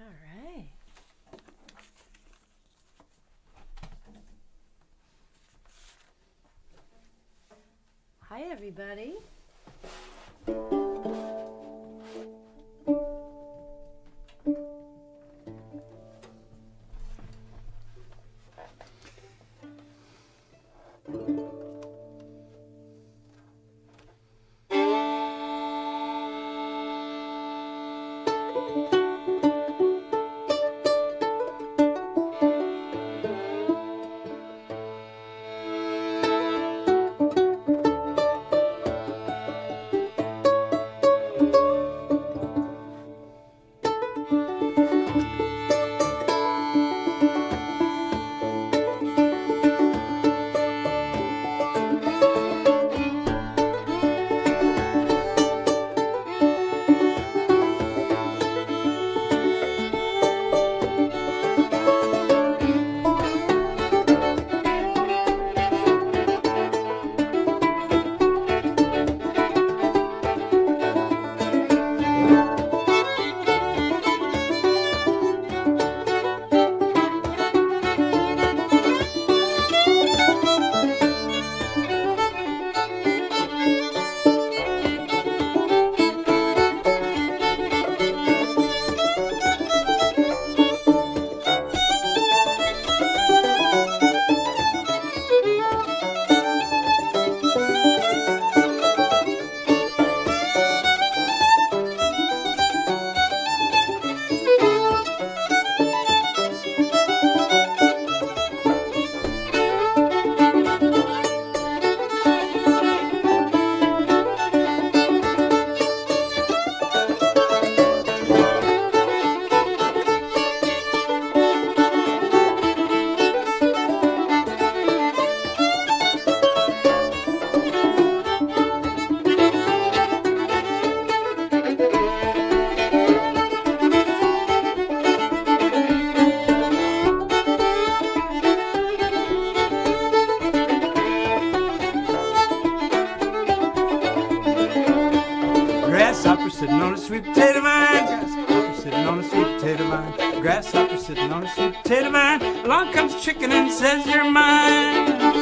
All right. Hi, everybody. Grasshopper sitting on a sweet potato vine. Grasshopper sitting on a sweet potato vine. Grasshopper sitting on a sweet potato vine. Along comes a chicken and says you're mine.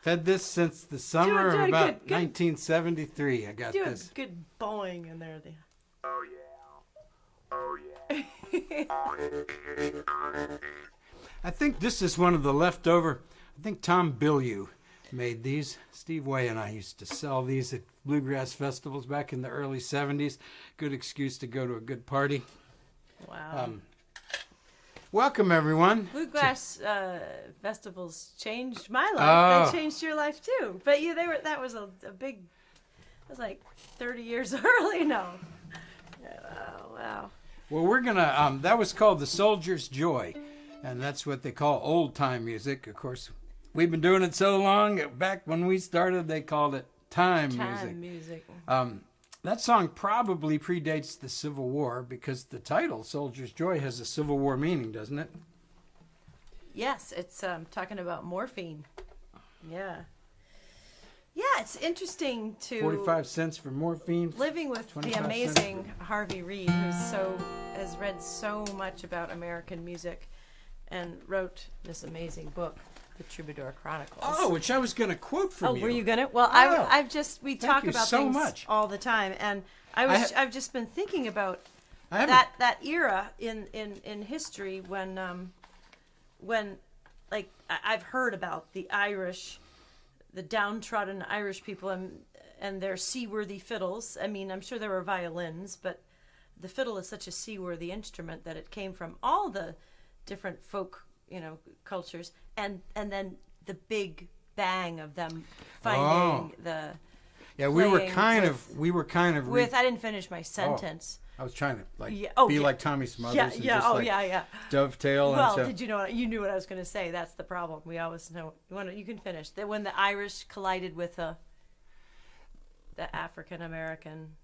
Had this since the summer Do of it about good. 1973. I got Do this. a good bowing in there. Oh yeah. Oh yeah. I think this is one of the leftover. I think Tom Bilyeu made these. Steve Way and I used to sell these at bluegrass festivals back in the early 70s. Good excuse to go to a good party. Wow. Welcome, everyone. Bluegrass festivals changed my life. Oh. They changed your life too. But that was a big. It was like 30 years early. No. Oh, wow. Well, we're gonna. That was called the Soldier's Joy, and that's what they call old time music. Of course, we've been doing it so long. Back when we started, they called it time music. That song probably predates the Civil War because the title "Soldier's Joy" has a Civil War meaning, doesn't it? Yes, it's talking about morphine. Yeah. Yeah, it's interesting to 45 cents for morphine. living with the 25 amazing cents Harvey Reid, has read so much about American music, and wrote this amazing book, The Troubadour Chronicles. Oh, which I was going to quote from you. Oh, were you gonna? Well, Oh, we thank talk you about so things much. all the time, and I've just been thinking about I haven't- that era in history when like I've heard about the Irish, the downtrodden Irish people and their seaworthy fiddles. I mean, I'm sure there were violins, but the fiddle is such a seaworthy instrument that it came from all the different folk, cultures, and then the big bang of them finding the Yeah, we were playing kind of with. I didn't finish my sentence. I was trying to Yeah, be like Tommy Smothers and Yeah. just Oh, like yeah. dovetail. Well, and did you know? You knew what I was going to say. That's the problem. We always know. You can finish that when the Irish collided with the African American.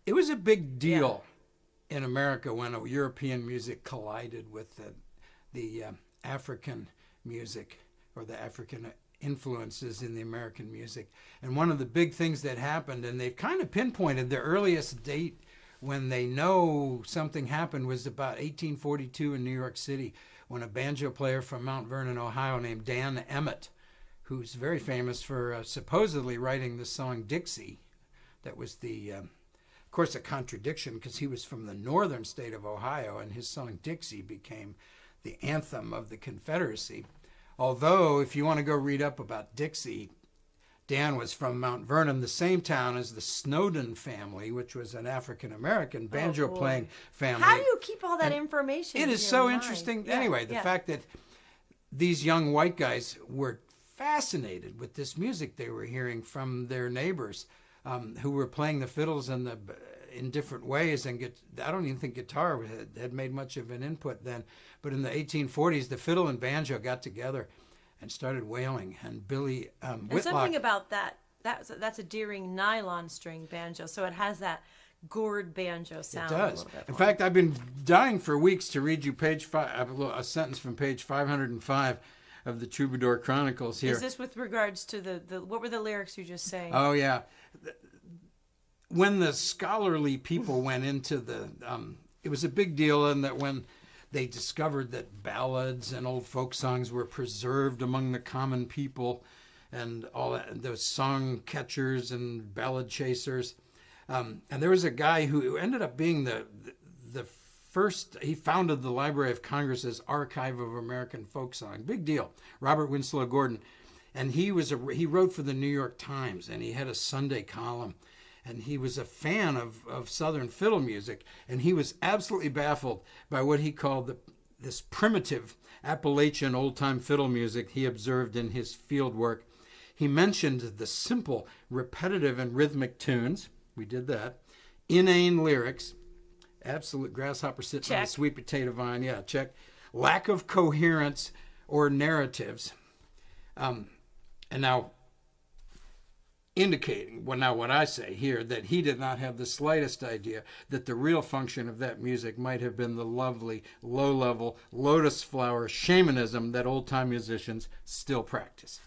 It was a big deal in America when European music collided with the African music or the African influences in the American music. And one of the big things that happened, and they've kind of pinpointed the earliest date when they know something happened, was about 1842 in New York City, when a banjo player from Mount Vernon, Ohio, named Dan Emmett, who's very famous for supposedly writing the song Dixie, that was of course, a contradiction because he was from the northern state of Ohio, and his song Dixie became the anthem of the Confederacy. Although, if you want to go read up about Dixie, Dan was from Mount Vernon, the same town as the Snowden family, which was an African-American banjo-playing family. How do you keep all that information? It in is your so mind? interesting. Yeah, Anyway, the fact that these young white guys were fascinated with this music they were hearing from their neighbors, who were playing the fiddles in different ways, and I don't even think guitar had made much of an input then. But in the 1840s, the fiddle and banjo got together and started wailing. And Billy and Whitlock. something about that's a Deering nylon string banjo, so it has that gourd banjo sound. It does. A little bit In more. fact, I've been dying for weeks to read you a sentence from page 505 of the Troubadour Chronicles here. Is this with regards to the what were the lyrics you just saying? Oh, yeah. When the scholarly people went into it was a big deal, and that when they discovered that ballads and old folk songs were preserved among the common people, and all that, those song catchers and ballad chasers. And there was a guy who ended up being the first. He founded the Library of Congress's Archive of American Folk Song. Big deal. Robert Winslow Gordon. And he wrote for the New York Times, and he had a Sunday column. And he was a fan of Southern fiddle music, and he was absolutely baffled by what he called this primitive Appalachian old-time fiddle music he observed in his field work. He mentioned the simple, repetitive, and rhythmic tunes. We did that. Inane lyrics. Absolute grasshopper sitting on a sweet potato vine. Yeah, check. Lack of coherence or narratives. And now, indicating, what I say here, that he did not have the slightest idea that the real function of that music might have been the lovely, low-level, lotus flower shamanism that old-time musicians still practice.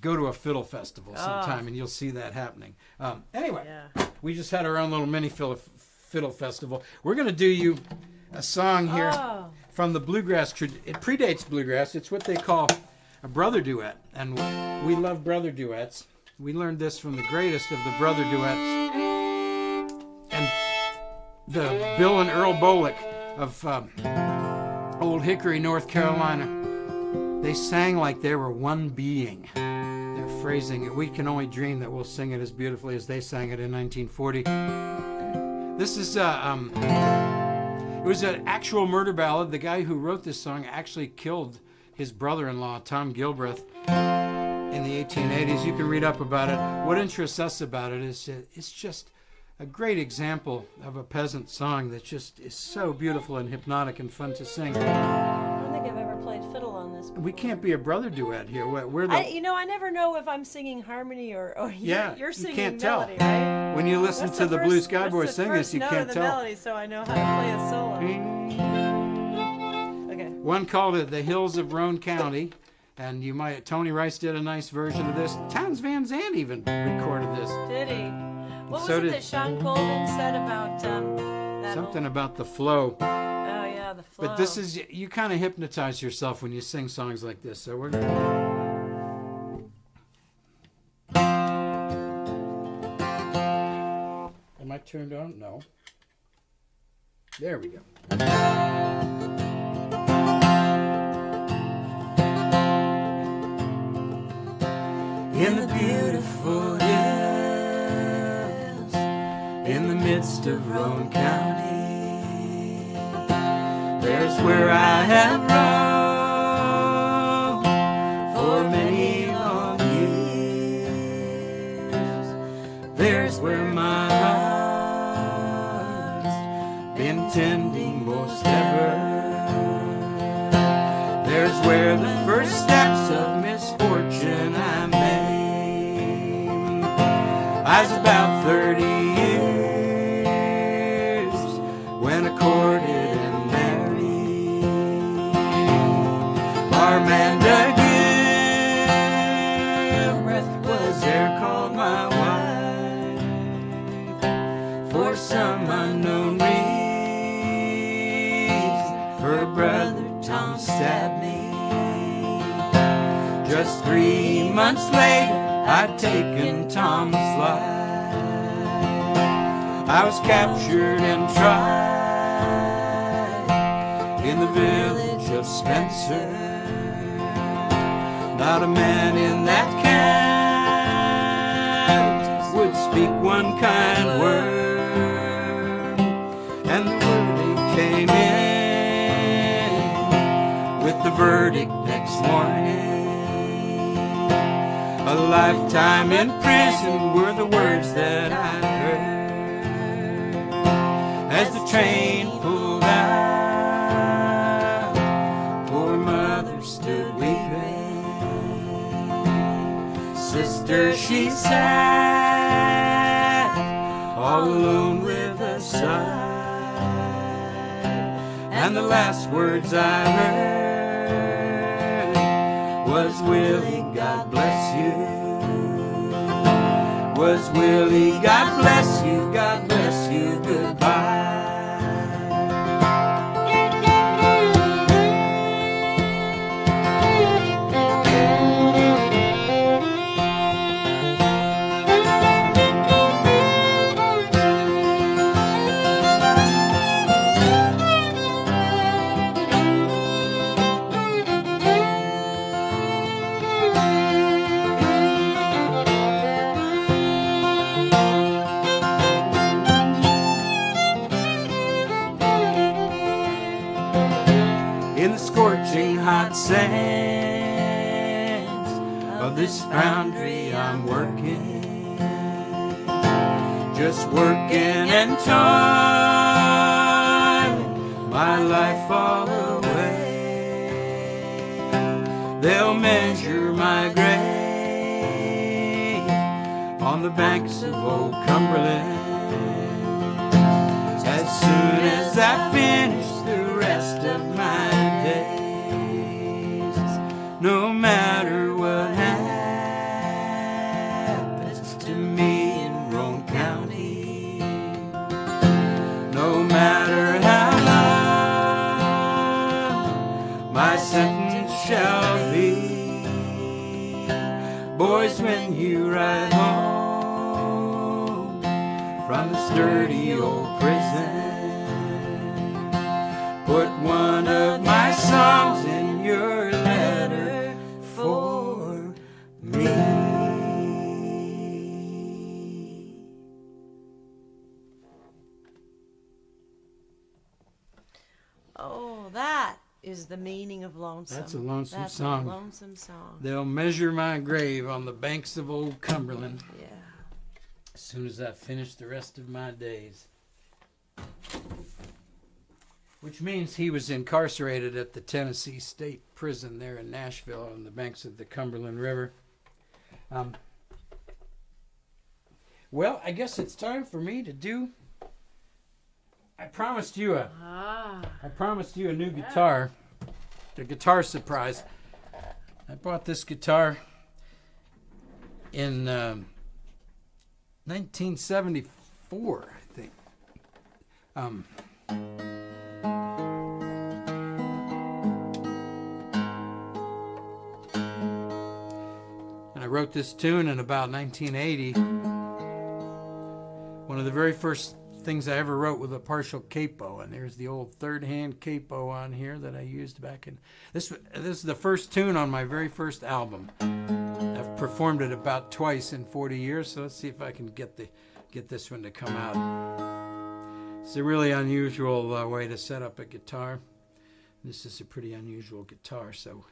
Go to a fiddle festival sometime, and you'll see that happening. Anyway, we just had our own little mini fiddle festival. We're going to do you a song here from the bluegrass. It predates bluegrass. It's what they call a brother duet, and we love brother duets. We learned this from the greatest of the brother duets, and the Bill and Earl Bolick of Old Hickory, North Carolina. They sang like they were one being. Their phrasing, we can only dream that we'll sing it as beautifully as they sang it in 1940. This is it was an actual murder ballad. The guy who wrote this song actually killed his brother-in-law, Tom Gilbreth, in the 1880s. You can read up about it. What interests us about it is it's just a great example of a peasant song that just is so beautiful and hypnotic and fun to sing. I don't think I've ever played fiddle on this before. We can't be a brother duet here. We're the, I never know if I'm singing harmony or you're singing can't melody, tell. right? When you listen What's to the Blue Sky Boys what's sing the this, you first note can't of the tell. melody, so I know how to play a solo. Okay. One called it The Hills of Roane County, and Tony Rice did a nice version of this. Townes Van Zandt even recorded this. Did he? What So was it did- that Sean Colvin said about that Something about the flow. Oh yeah, the flow. But this is, you kind of hypnotize yourself when you sing songs like this. So we're gonna... Am I turned on? No. There we go. In the beautiful hills, in the midst of Roane County, there's where I have roamed for many long years. There's where my heart's been tending most ever. There's where the first steps of misfortune I made. I was about 30 years when I courted and married Armanda Gilbreth was there called my wife. For some unknown reason, her brother Tom stabbed me. Just 3 months later, I'd taken Tom's life. I was captured and tried in the village of Spencer. Not a man in that camp would speak one kind word, and the verdict came in with the verdict next morning. A lifetime in prison were the words that I heard as the train pulled out. Poor mother stood weeping. Sister, she sat all alone with a sigh, and the last words I heard was, Willie, God bless you. Was Willie, God bless you, goodbye. In the scorching hot sands of this foundry I'm working, just working and toiling my life all away. They'll measure my grave on the banks of old Cumberland as soon as I finish the rest of my days. No matter what happens to me in Roane County, no matter how long my sentence shall be, from the sturdy old prison. Put one of my songs in your letter for me. Oh, that is the meaning of lonesome. That's a lonesome That's song. a lonesome song. They'll measure my grave on the banks of old Cumberland Yeah. as soon as I finish the rest of my days. Which means he was incarcerated at the Tennessee State Prison there in Nashville on the banks of the Cumberland River. Well, I guess it's time for me to do... I promised you a new guitar. A guitar surprise. I bought this guitar in 1974, I think. And I wrote this tune in about 1980. One of the very first things I ever wrote with a partial capo, and there's the old third hand capo on here that I used back in this is the first tune on my very first album. I've performed it about twice in 40 years, so let's see if I can get this one to come out. It's a really unusual way to set up a guitar. This is a pretty unusual guitar, so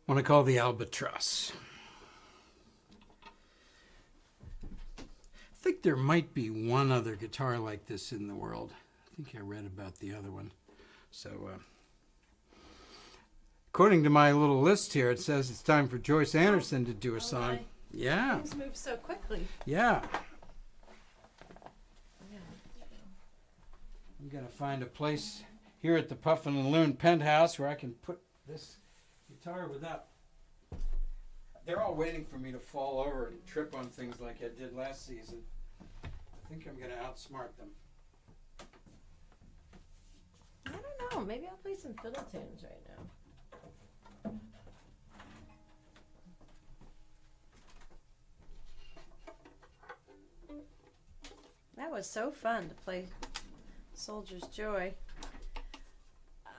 one I call the Albatross. I think there might be one other guitar like this in the world. I think I read about the other one. So, According to my little list here, it says it's time for Joyce Anderson to do a song. my. Yeah, Things move so quickly. yeah. I'm going to find a place here at the Puffin and Loon penthouse where I can put this guitar without... They're all waiting for me to fall over and trip on things like I did last season. I think I'm going to outsmart them. I don't know. Maybe I'll play some fiddle tunes right now. That was so fun to play Soldier's Joy.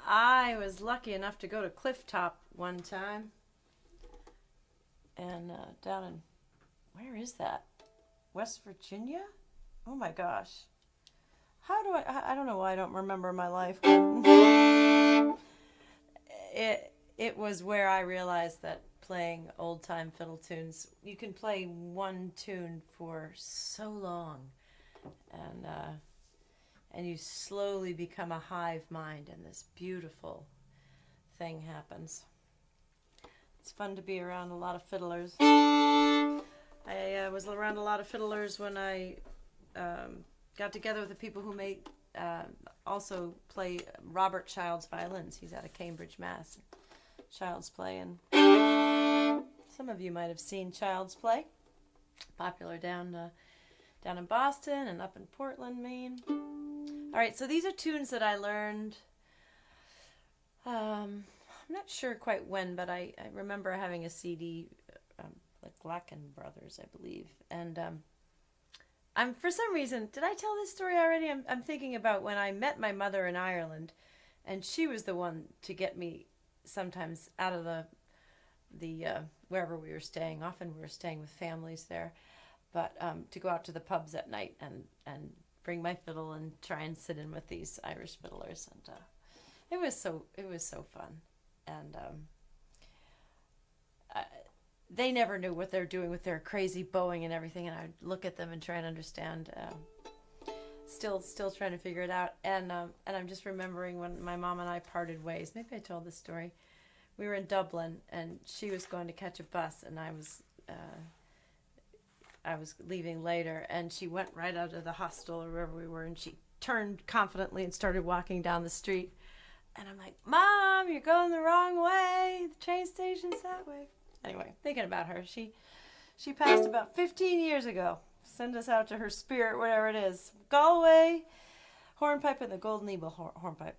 I was lucky enough to go to Clifftop one time. And down in, where is that? West Virginia? Oh my gosh. How do I don't know why I don't remember my life. It was where I realized that playing old time fiddle tunes, you can play one tune for so long. And you slowly become a hive mind, and this beautiful thing happens. It's fun to be around a lot of fiddlers. I was around a lot of fiddlers when I got together with the people who also play Robert Child's violins. He's out of Cambridge, Mass. Child's Play, and some of you might have seen Child's Play. Popular down in Boston and up in Portland, Maine. All right, so these are tunes that I learned. I'm not sure quite when, but I remember having a CD, like Glacken Brothers, I believe. And I'm for some reason, did I tell this story already? I'm thinking about when I met my mother in Ireland, and she was the one to get me sometimes out of the wherever we were staying. Often we were staying with families there, but to go out to the pubs at night and bring my fiddle and try and sit in with these Irish fiddlers, and it was so fun. And they never knew what they're doing with their crazy bowing and everything, and I'd look at them and try and understand. Still trying to figure it out. And I'm just remembering when my mom and I parted ways. Maybe I told this story. We were in Dublin, and she was going to catch a bus, and I was leaving later, and she went right out of the hostel or wherever we were, and she turned confidently and started walking down the street. And I'm like, Mom, you're going the wrong way. The train station's that way. Anyway, thinking about her. She passed about 15 years ago. Send us out to her spirit, whatever it is. Galway, hornpipe, and the Golden Eagle hornpipe.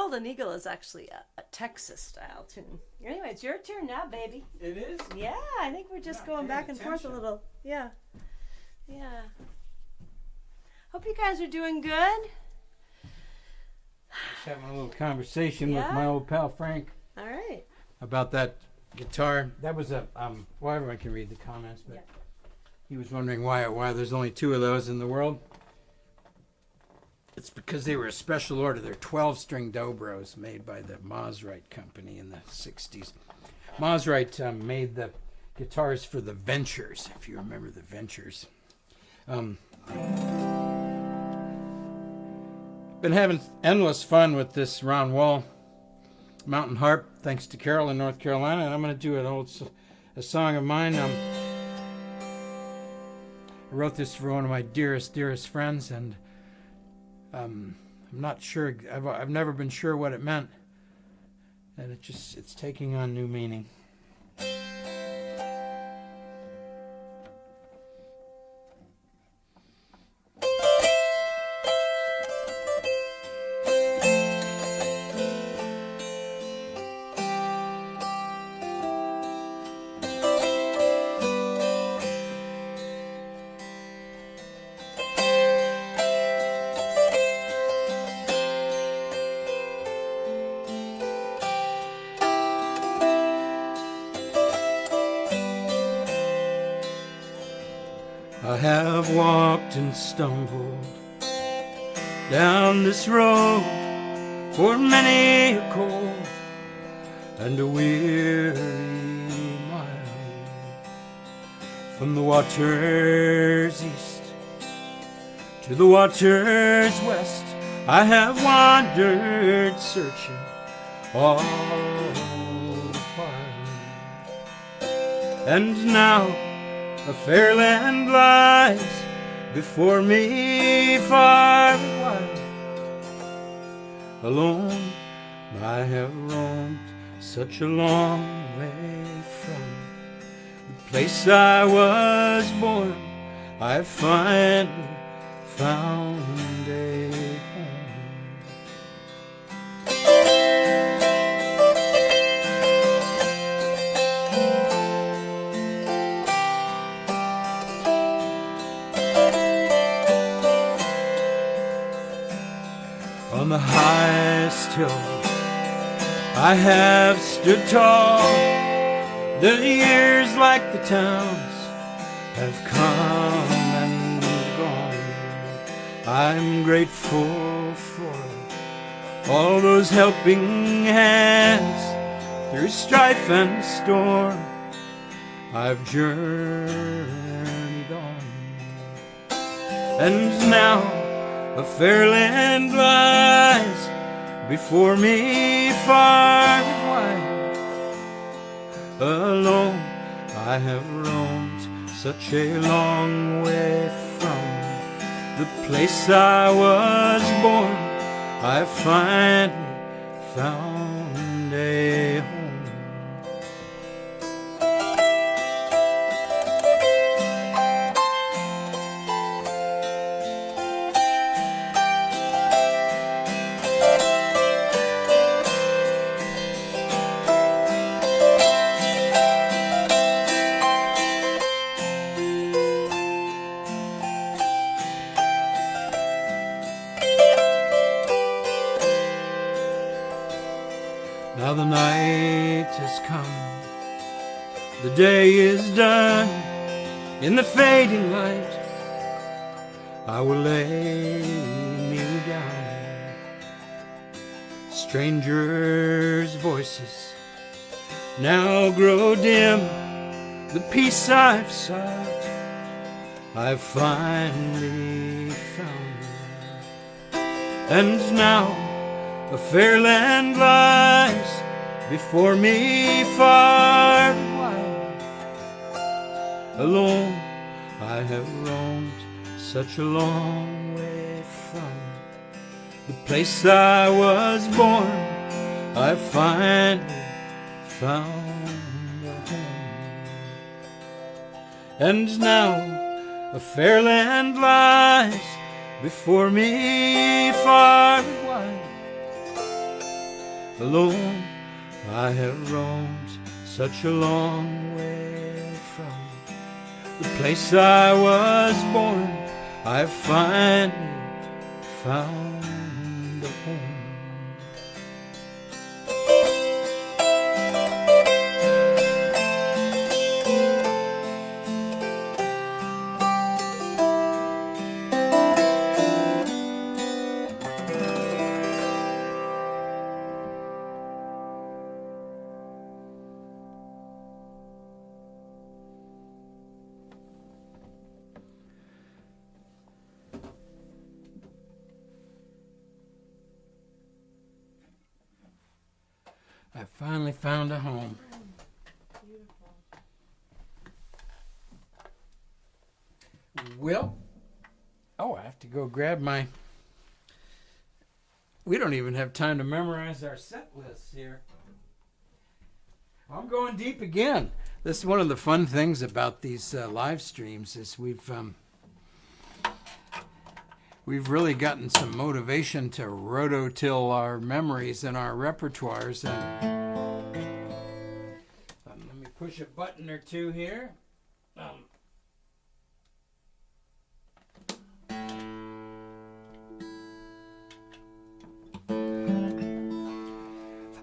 Bald Eagle is actually a Texas style tune. Anyway, it's your turn now, baby. It is? Yeah, I think we're just going back and forth a little. Yeah. Yeah. Hope you guys are doing good. Just having a little conversation with Yeah? my old pal Frank All right. about that guitar. That was a well, everyone can read the comments, but Yeah. he was wondering why there's only 2 of those in the world. It's because they were a special order. They're 12-string Dobros made by the Maserite company in the 60s. Maserite made the guitars for the Ventures, if you remember the Ventures. Been having endless fun with this Ron Wall mountain harp, thanks to Carol in North Carolina, and I'm going to do a song of mine. I wrote this for one of my dearest friends, and I'm not sure. I've never been sure what it meant, and it's taking on new meaning. I have walked and stumbled down this road for many a cold and a weary mile. From the waters east to the waters west, I have wandered searching all the while. And now a fair land lies before me far and wide. Alone I have roamed such a long way from the place I was born. I finally found a home. On the highest hill I have stood tall. The years, like the towns, have come and gone. I'm grateful for all those helping hands through strife and storm. I've journeyed on, and now a fair land lies before me far and wide. Alone I have roamed such a long way from the place I was born. I finally found a home. Now the night has come, the day is done. In the fading light I will lay me down. Strangers' voices now grow dim. The peace I've sought I've finally found. And now a fair land lies before me far and wide. Alone I have roamed such a long way from the place I was born. I finally found a home. And now a fair land lies before me far and wide. alone. I have roamed such a long way from the place I was born. I finally found a home. I finally found a home. Beautiful. Well, I have to go grab my... We don't even have time to memorize our set lists here. I'm going deep again. This is one of the fun things about these live streams is we've really gotten some motivation to rototill our memories and our repertoires. And let me push a button or two here.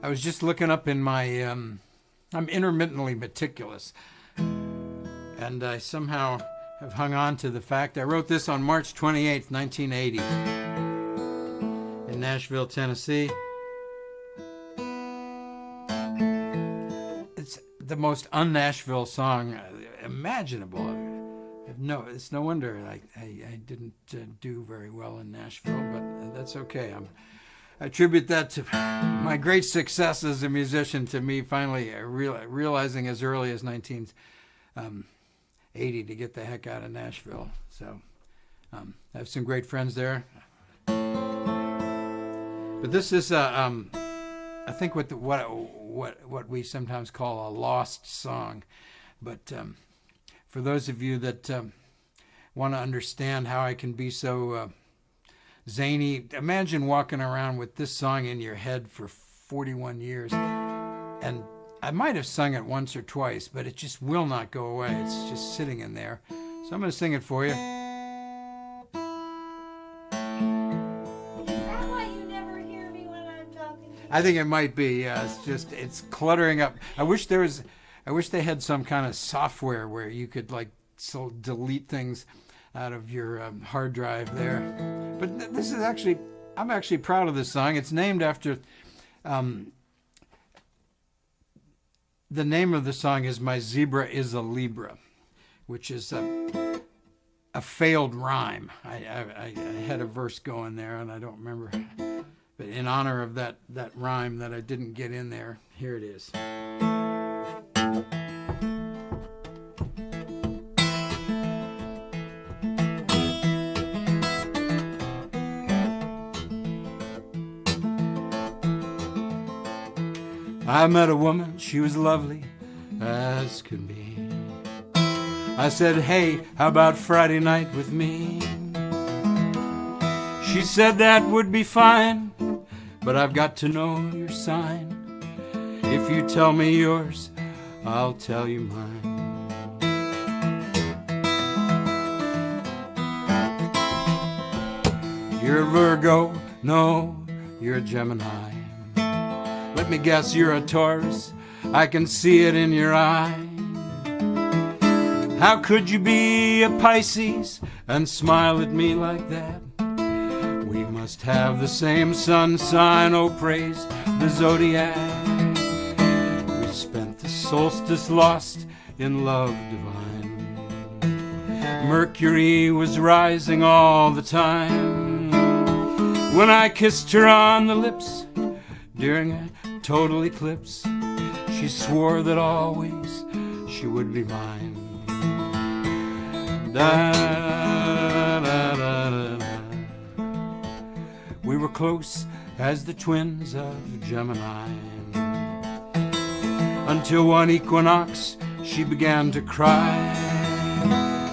I was just looking up in my, I'm intermittently meticulous, and I somehow have hung on to the fact I wrote this on March 28th, 1980, in Nashville, Tennessee. It's the most un-Nashville song imaginable. It's no wonder I didn't do very well in Nashville, but that's okay. I attribute that to my great success as a musician, to me finally realizing as early as 1980 to get the heck out of Nashville. So I have some great friends there. But this is, I think, what we sometimes call a lost song. But for those of you that want to understand how I can be so zany, imagine walking around with this song in your head for 41 years. And I might have sung it once or twice, but it just will not go away. It's just sitting in there. So I'm going to sing it for you. Is that why you never hear me when I'm talking to you? I think it might be. Yeah, it's cluttering up. I wish they had some kind of software where you could delete things out of your hard drive there. But this is actually, I'm actually proud of this song. It's named after, the name of the song is My Zebra is a Libra, which is a failed rhyme. I had a verse going there and I don't remember. But in honor of that rhyme that I didn't get in there, here it is. I met a woman, she was lovely as could be. I said, hey, how about Friday night with me? She said that would be fine, but I've got to know your sign. If you tell me yours, I'll tell you mine. You're a Virgo, no, you're a Gemini. Let me guess, you're a Taurus, I can see it in your eye. How could you be a Pisces and smile at me like that? We must have the same sun sign, oh praise the zodiac. We spent the solstice lost in love divine. Mercury was rising all the time. When I kissed her on the lips during a total eclipse, she swore that always she would be mine. Da, da, da, da, da. We were close as the twins of Gemini, until one equinox she began to cry.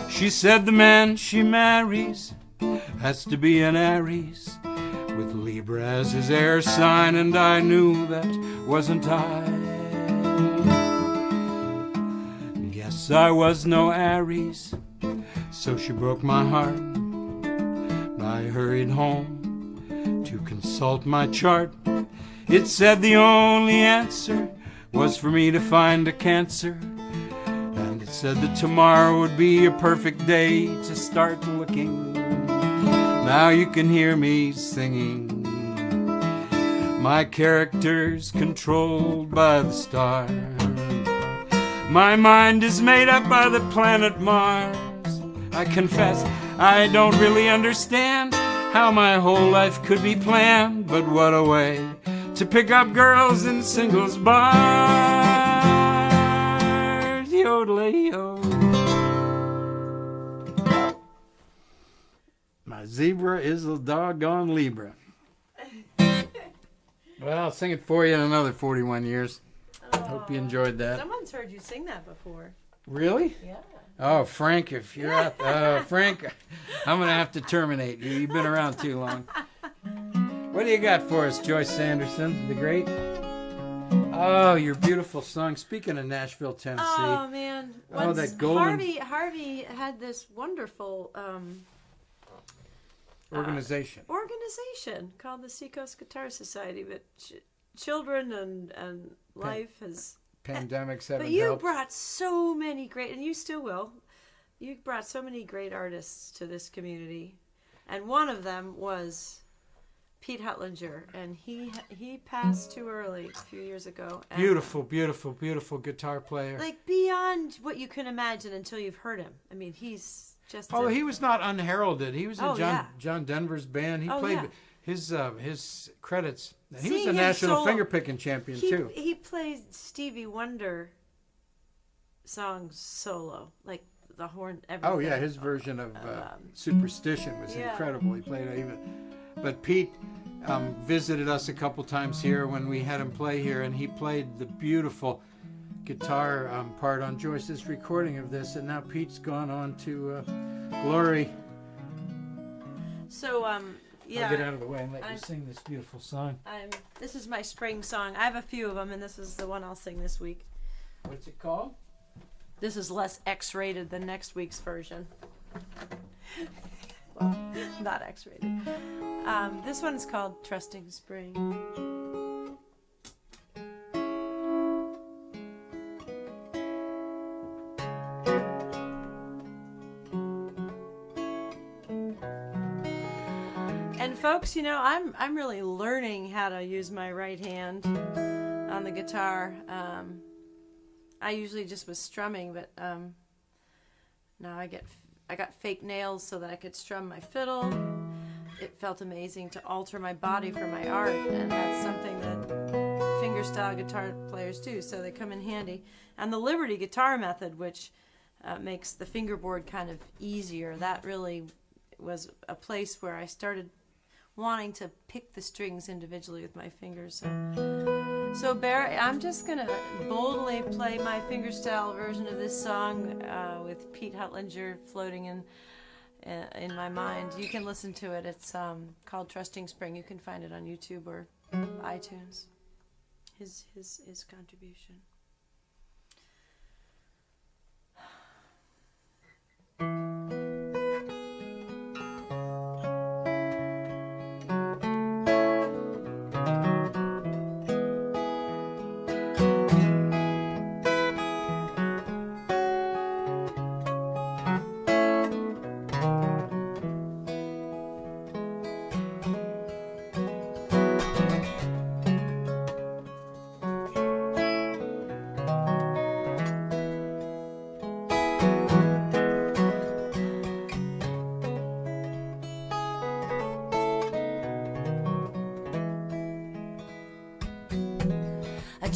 She said the man she marries has to be an Aries with Libra as his air sign, and I knew that wasn't I. Yes, I was no Aries, so she broke my heart. I hurried home to consult my chart. It said the only answer was for me to find a Cancer, and it said that tomorrow would be a perfect day to start looking. Now you can hear me singing. My character's controlled by the stars. My mind is made up by the planet Mars. I confess I don't really understand how my whole life could be planned, but what a way to pick up girls in singles bars. Yodelay-yo. My zebra is a doggone Libra. Well, I'll sing it for you in another 41 years. Hope you enjoyed that. Someone's heard you sing that before. Really? Yeah. Oh, Frank, if you're out, Frank, I'm going to have to terminate you. You've been around too long. What do you got for us, Joyce Sanderson, the great? Oh, your beautiful song. Speaking of Nashville, Tennessee. Oh, man. Oh, that golden Harvey had this wonderful organization called the Seacoast Guitar Society, but children and life has... Pandemics haven't But you helped. brought so many great, and you still will, you brought so many great artists to this community. And one of them was Pete Hutlinger, and he passed too early a few years ago. And Beautiful, beautiful, beautiful guitar player. like beyond what you can imagine until you've heard him. I mean, he's just... Although he was not unheralded. He was in Oh, yeah. John Denver's band. He Oh, played yeah. his credits. He Seeing was a him national solo- finger-picking champion, too. He played Stevie Wonder songs solo, like the horn, everything. Oh, yeah, his version of Superstition was yeah. incredible. He played even... But Pete visited us a couple times here when we had him play here, and he played the beautiful guitar part on Joyce's recording of this, and now Pete's gone on to glory. So, yeah. I'll get out of the way and let you sing this beautiful song. This is my spring song. I have a few of them, and this is the one I'll sing this week. What's it called? This is less X-rated than next week's version. Well, not X-rated. This one's called Trusting Spring. And folks, you know, I'm really learning how to use my right hand on the guitar. I usually just was strumming, but now I got fake nails so that I could strum my fiddle. It felt amazing to alter my body for my art, and that's something that fingerstyle guitar players do, so they come in handy. And the Liberty guitar method, which makes the fingerboard kind of easier, that really was a place where I started wanting to pick the strings individually with my fingers. So Barry, I'm just gonna boldly play my fingerstyle version of this song with Pete Hutlinger floating in my mind. You can listen to it. It's called Trusting Spring. You can find it on YouTube or iTunes. His contribution.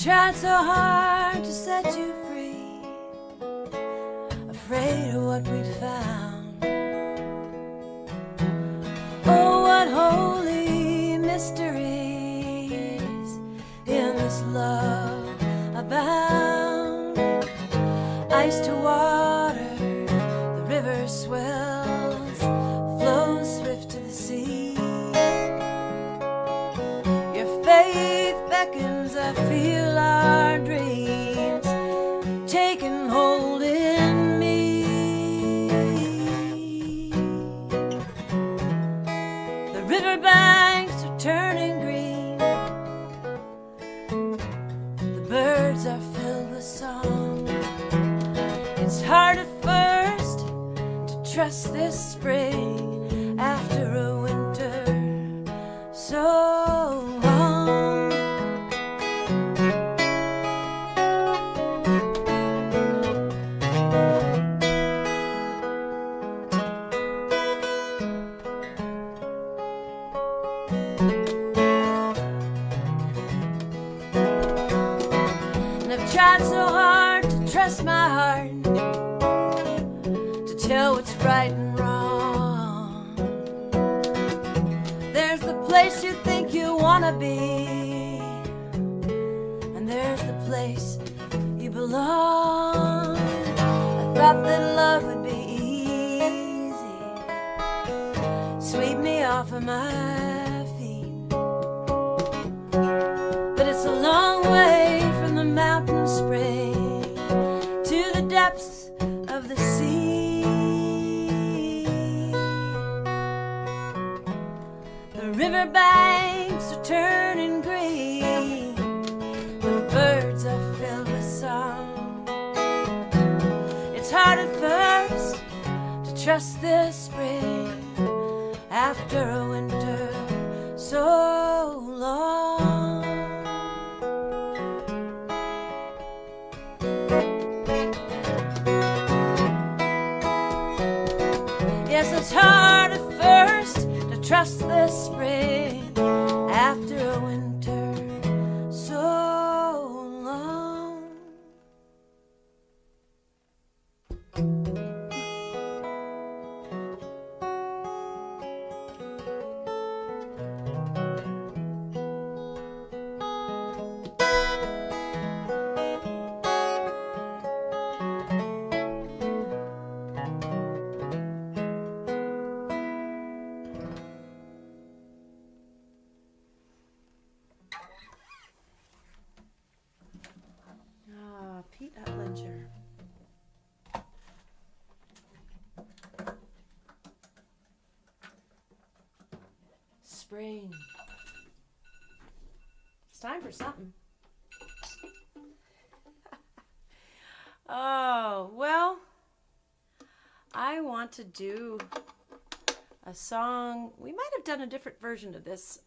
Tried so hard to set you free, afraid of what we'd found. Oh, what holy mysteries in this love abound. Ice to water, the river swells, flows swift to the sea. riverbanks are turning green. The birds are filled with song. It's hard at first to trust this spring after a winter so long. And I've tried so hard to trust my heart, to tell what's right and wrong. There's the place you think you wanna be, and there's the place you belong. I thought that love would be easy, sweep me off of my feet, but it's a long way from the mountain spring to the depths of the sea. The riverbanks are turning green, the birds are filled with song. It's hard at first to trust this spring after a winter so long. Yes, it's hard at first to trust this spring after a winter so long. Pete Utlinger. Spring. It's time for something. Oh, well, I want to do a song. We might have done a different version of this,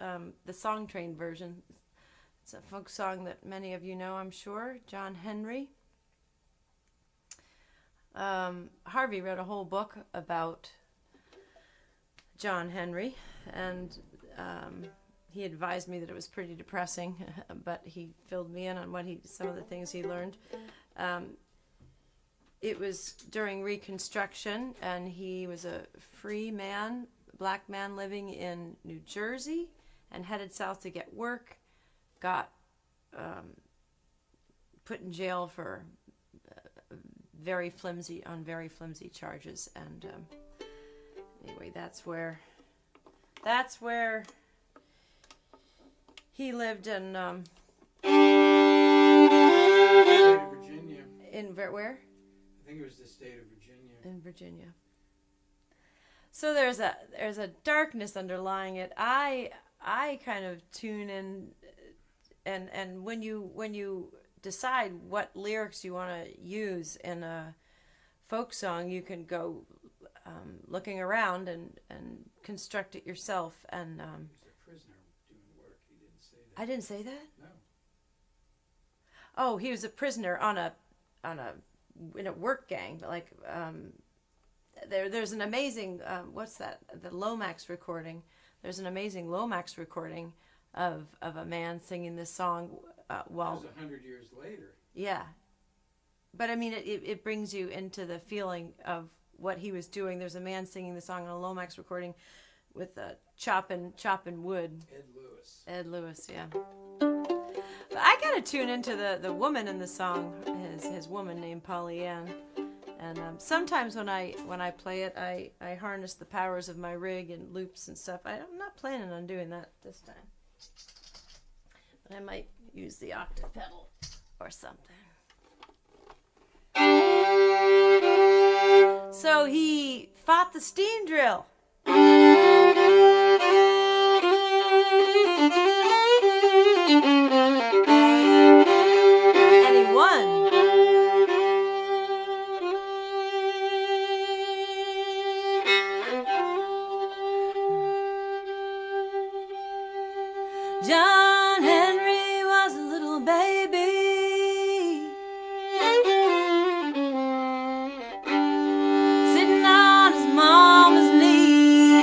the Song Train version. It's a folk song that many of you know, I'm sure. John Henry. Harvey wrote a whole book about John Henry, and he advised me that it was pretty depressing, but he filled me in on some of the things he learned. It was during Reconstruction, and he was a free man, black man living in New Jersey, and headed south to get work. Got put in jail for very flimsy charges, and anyway, that's where he lived in Virginia. In where? I think it was the state of Virginia. In Virginia. So there's a darkness underlying it. I kind of tune in, and when you decide what lyrics you want to use in a folk song, you can go looking around and construct it yourself. And He was a prisoner doing work. He didn't say that. I didn't say that? No. Oh, he was a prisoner in a work gang, like there's an amazing what's that, the Lomax recording. There's an amazing Lomax recording of a man singing this song while It was 100 years later. Yeah, but I mean it brings you into the feeling of what he was doing. There's a man singing the song on a Lomax recording with chopping wood. Ed Lewis. Ed Lewis, yeah. But I gotta tune into the woman in the song, his woman named Polly Ann. And sometimes when I play it, I harness the powers of my rig and loops and stuff. I'm not planning on doing that this time, but I might use the octave pedal or something. So he fought the steam drill. John Henry was a little baby, sitting on his mama's knee,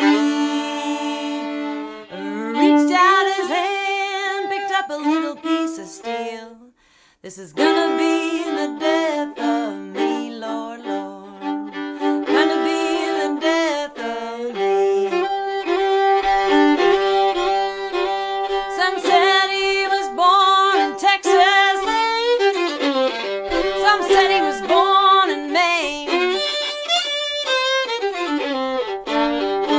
reached out his hand, picked up a little piece of steel. This is gonna be the death of me, Lord, Lord, gonna be the death of me. Some said he was born in Texas, some said he was born in Maine.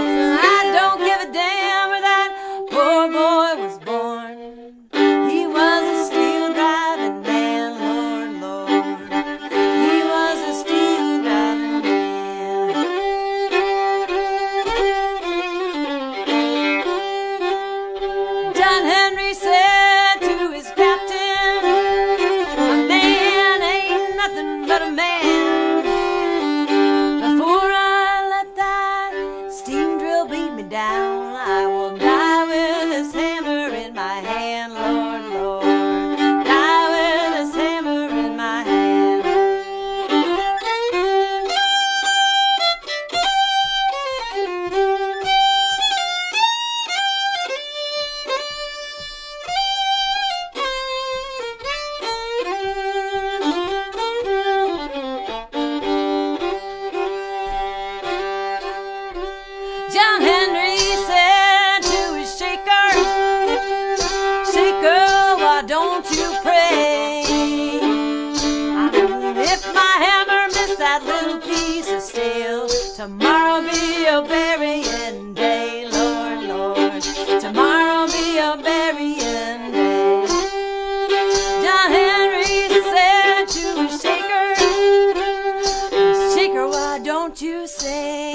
So I don't give a damn where that poor boy was born. He was a steel driving man, Lord, Lord. He was a steel driving man. John Henry said to his captain, a man ain't nothing but a man. Before I let that steam drill beat me down, I will die with this hammer in my hand, Lord, Lord. Die with this hammer in my hand. John Henry said to his shaker, shaker, why don't you pray? If my hammer missed that little piece of steel, tomorrow be a burying day, Lord, Lord. Tomorrow be a burying day. John Henry said to his shaker, shaker, why don't you sing?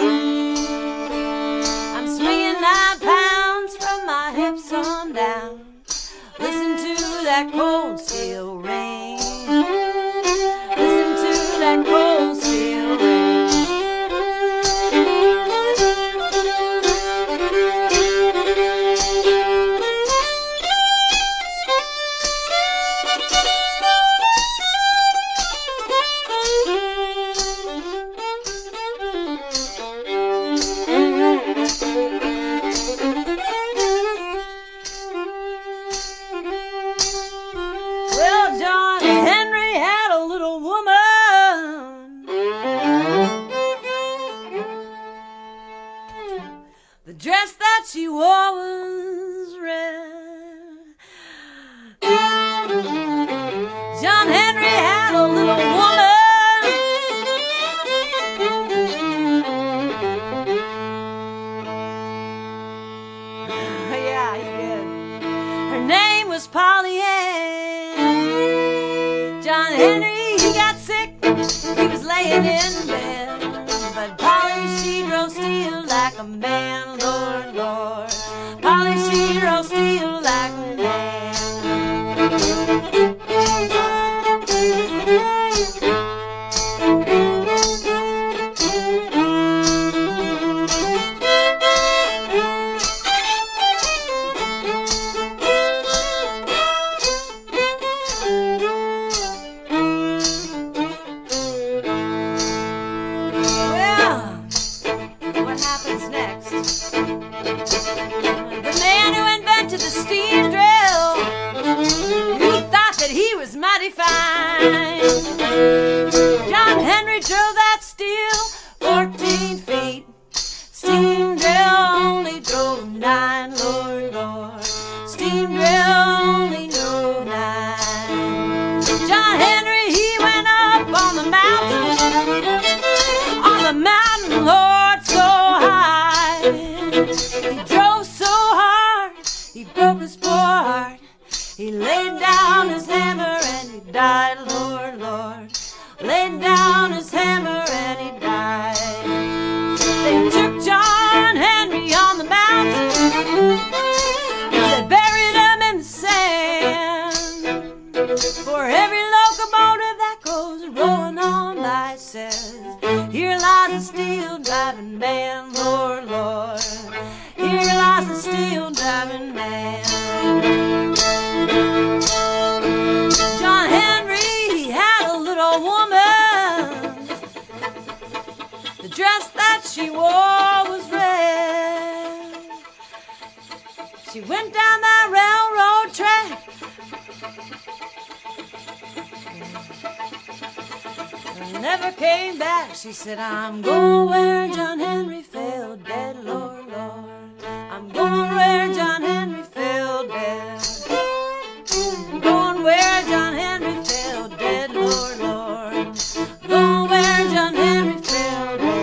I'm swinging 9 pounds from my hips on down. Listen to that cold steel ring. Listen to that cold steel ring. Well, John Henry had a little woman. The dress that she wore was red. John Henry had a little woman. Yeah, he did. Her name was Polly Ann. John Henry, he got sick. He was laying in bed. But Polly, she drove steel like a man, Lord, Lord. Polly, she drove steel like a man. Well, what happens next? The man who invented the steam drill, he thought that he was mighty fine. John Henry drove that steel 14 feet. Steam drill only drove 9, Lord, Lord. Steam drill only drove 9. John Henry, he went up on the mountain. On the mountain, Lord, so high. He drove so hard, he broke his poor heart. He laid down his hammer and he died, Lord, Lord. Laid down his hammer and he died. They took John Henry on the mountain. They buried him in the sand. For every locomotive that goes rolling on by says, here lies a steel driving man, Lord, Lord. Here lies a steel driving man. She went down that railroad track. Never came back. She said, I'm going where John Henry fell dead, Lord, Lord. I'm going where John Henry fell dead. I'm going where John Henry fell dead, Lord, Lord. Going where John Henry fell dead.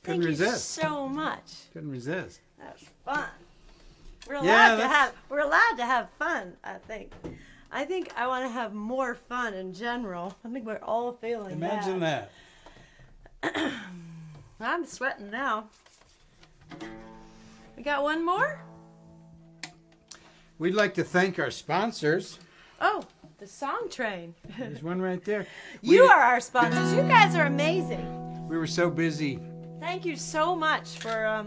Couldn't resist. So much. Couldn't resist. That was fun. We're Yeah, allowed to have fun, I think. I think I want to have more fun in general. I think we're all feeling Imagine that. I'm sweating now. We got one more? We'd like to thank our sponsors. Oh, the Song Train. There's one right there. You are our sponsors. You guys are amazing. We were so busy. Thank you so much for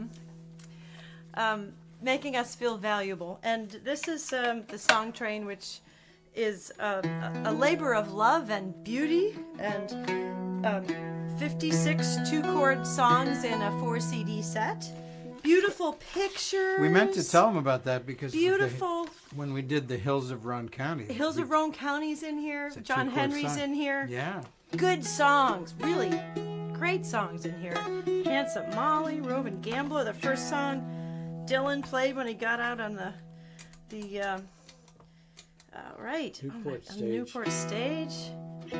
making us feel valuable. And this is the Song Train, which is a labor of love and beauty, and 56 two-chord songs in a 4-CD set. Beautiful pictures. We meant to tell them about that because beautiful. When we did the Hills of Roane County. The Hills of Roane County's in here. John Henry's in here. Yeah. Good songs. Really great songs in here. Handsome Molly, Roving Gambler, the first song Dylan played when he got out on the Newport stage.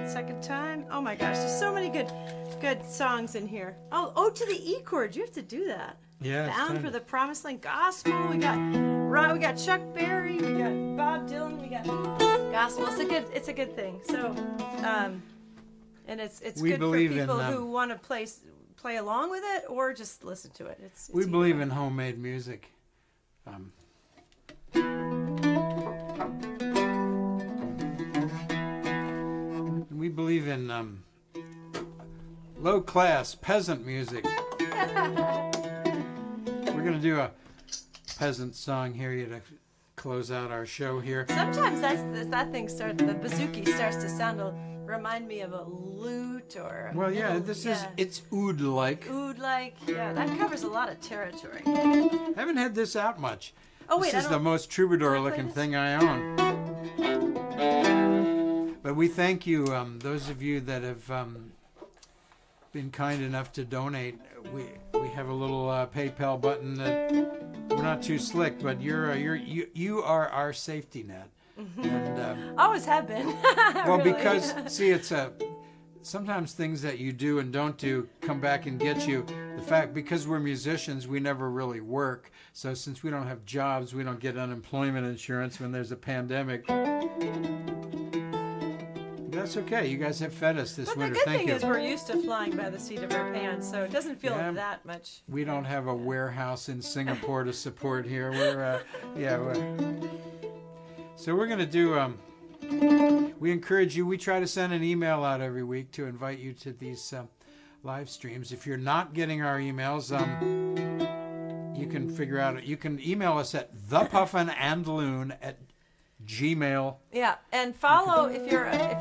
Second time. Oh my gosh, there's so many good songs in here. Oh, to the E chord. You have to do that. Yeah. Bound for the Promised Land Gospel. We got Chuck Berry. We got Bob Dylan. We got gospel. It's a good thing. So, and it's good for people who want to play along with it or just listen to it. We believe in homemade music. We believe in low-class peasant music. We're going to do a peasant song here to close out our show here. Sometimes that thing starts, the bouzouki starts to remind me of a lute or... Well, yeah, it's oud-like. Oud-like, yeah, that covers a lot of territory. I haven't had this out much. Oh wait, This is the most troubadour-looking thing I own. But we thank you, those of you that have been kind enough to donate. We have a little PayPal button that we're not too slick, but you are our safety net. And always have been. well, Really. because see, it's sometimes things that you do and don't do come back and get you. The fact, because we're musicians, we never really work. So since we don't have jobs, we don't get unemployment insurance when there's a pandemic. That's okay. You guys have fed us this winter. The good Thank thing you. is we're used to flying by the seat of our pants, so it doesn't feel that much. We don't have a warehouse in Singapore to support here. So we're going to do, we encourage you, we try to send an email out every week to invite you to these live streams. If you're not getting our emails, you can figure out, you can email us at thepuffinandloon@gmail. Yeah, and follow, if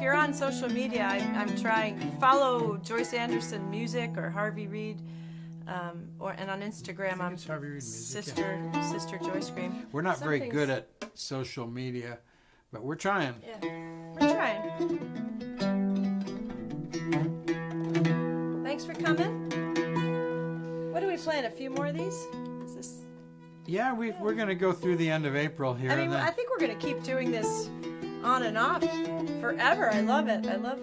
you're on social media, I'm trying, follow Joyce Anderson Music or Harvey Reid. And on Instagram, I'm Sister Joyce Green. We're not very good at social media, but we're trying. Yeah, we're trying. Thanks for coming. What are we playing? A few more of these? Is this? Yeah, we're going to go through the end of April here. I mean, I think we're going to keep doing this on and off forever. I love it. I love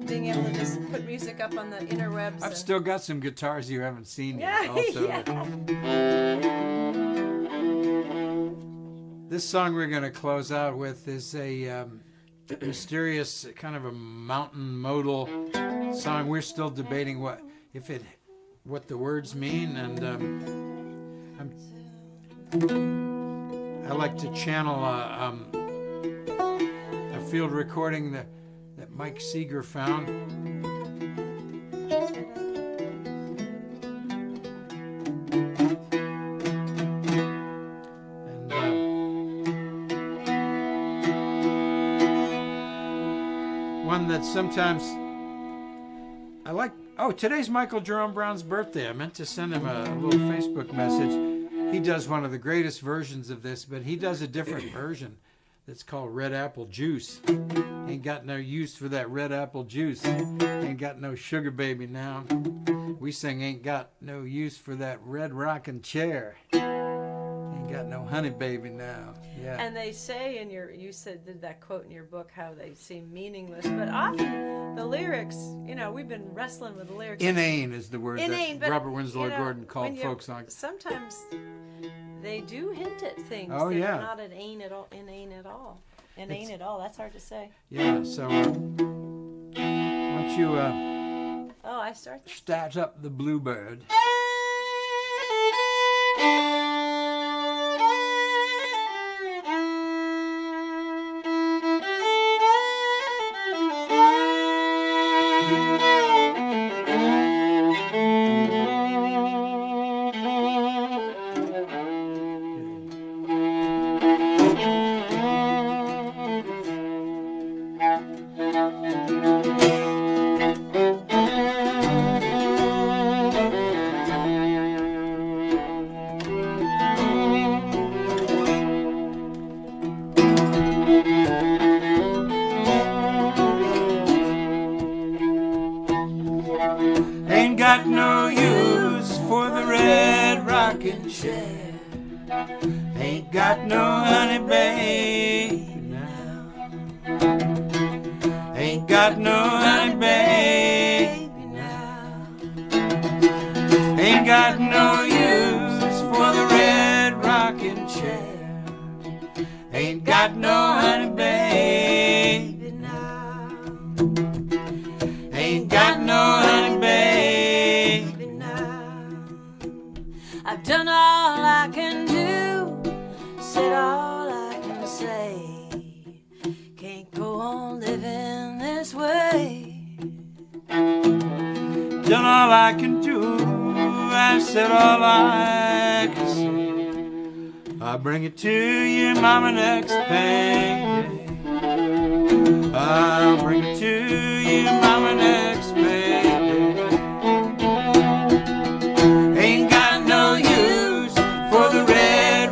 being able to just put music up on the interwebs. I've still got some guitars you haven't seen yet. Yeah, Also. yeah. This song we're going to close out with is a mysterious kind of a mountain modal song. We're still debating what the words mean, and I like to channel a field recording that Mike Seeger found. And one that sometimes I like. Oh, today's Michael Jerome Brown's birthday. I meant to send him a little Facebook message. He does one of the greatest versions of this, but he does a different version. It's called Red Apple Juice. Ain't got no use for that red apple juice. Ain't got no sugar baby now. We sing ain't got no use for that red rocking chair. Ain't got no honey baby now. Yeah. And they say you did that quote in your book how they seem meaningless, but often the lyrics, we've been wrestling with the lyrics. Inane is the word Inane, that Robert Winslow Gordon called folk songs. Sometimes they do hint at things that are not inane at all. Inane at all. Inane at all. That's hard to say. Yeah. So why don't you I start. Start up the bluebird. Ain't got no honey baby now. Ain't got no honey baby now. Ain't got no use for the red rocking chair. Ain't got no honey baby now. Ain't got no honey baby now. I've done all I can do, said all I can say. Can't go on living this way. Done all I can do, I said all I can say. I'll bring it to you, mama, next payday. I'll bring it to you, mama, next payday. Ain't got no use for the red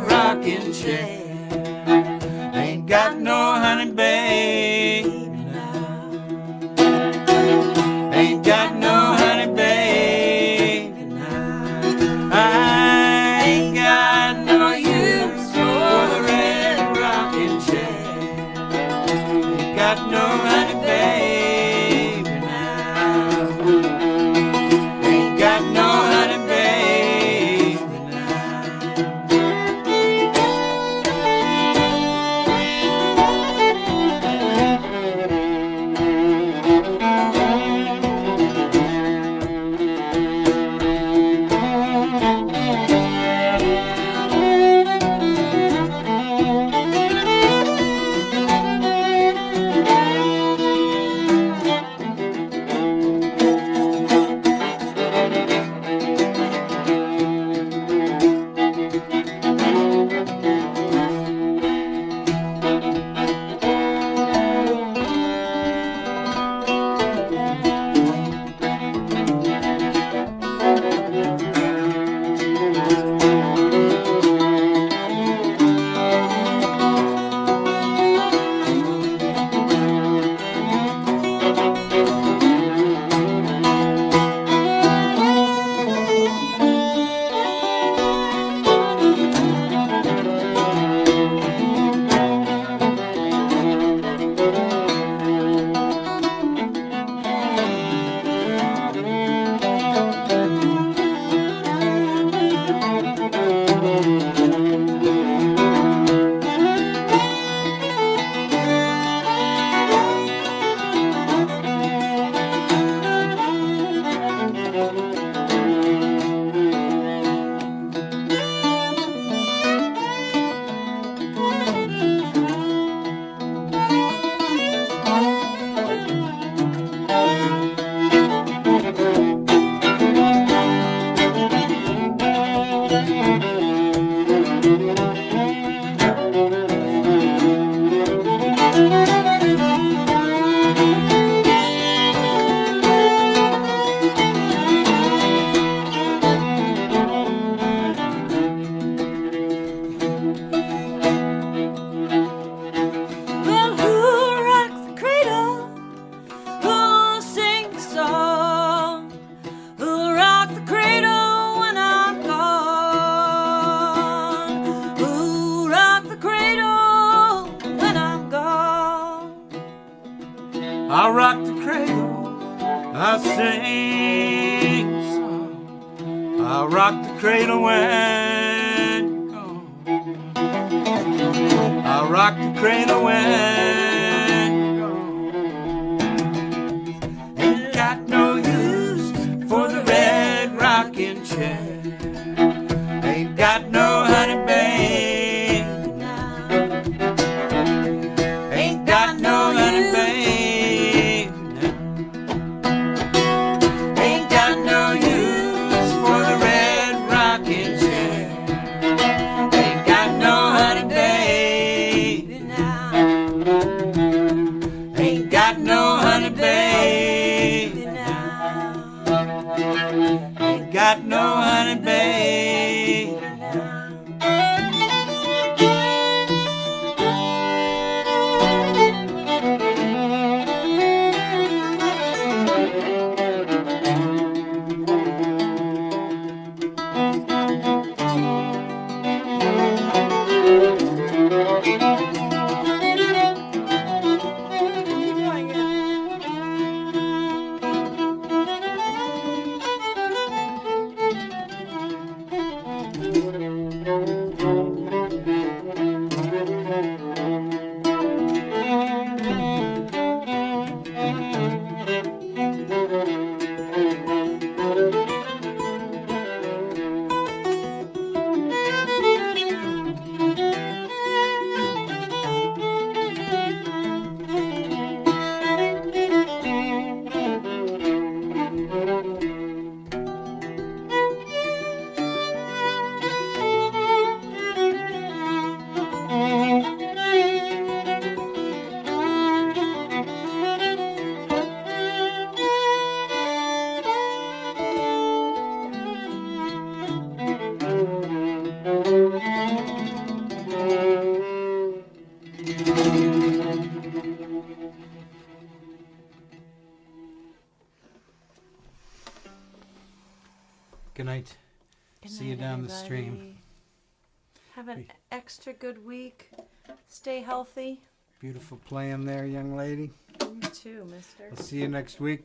I'll rock the cradle, I'll sing a song. I'll rock the cradle when you're gone. I'll rock the cradle when you're gone. Ain't got no use for the red rocking chair. Ain't got no honey babe now. Ain't got no honey babe now. Ain't got no use for the red rocking chair. Ain't got no honey baby now. Ain't got no honey baby now. Ain't got no honey baby now. Good night. Good See you night, down the stream. everybody. Have an extra good week. Stay healthy. Beautiful playing there, young lady. You too, mister. I'll see you next week.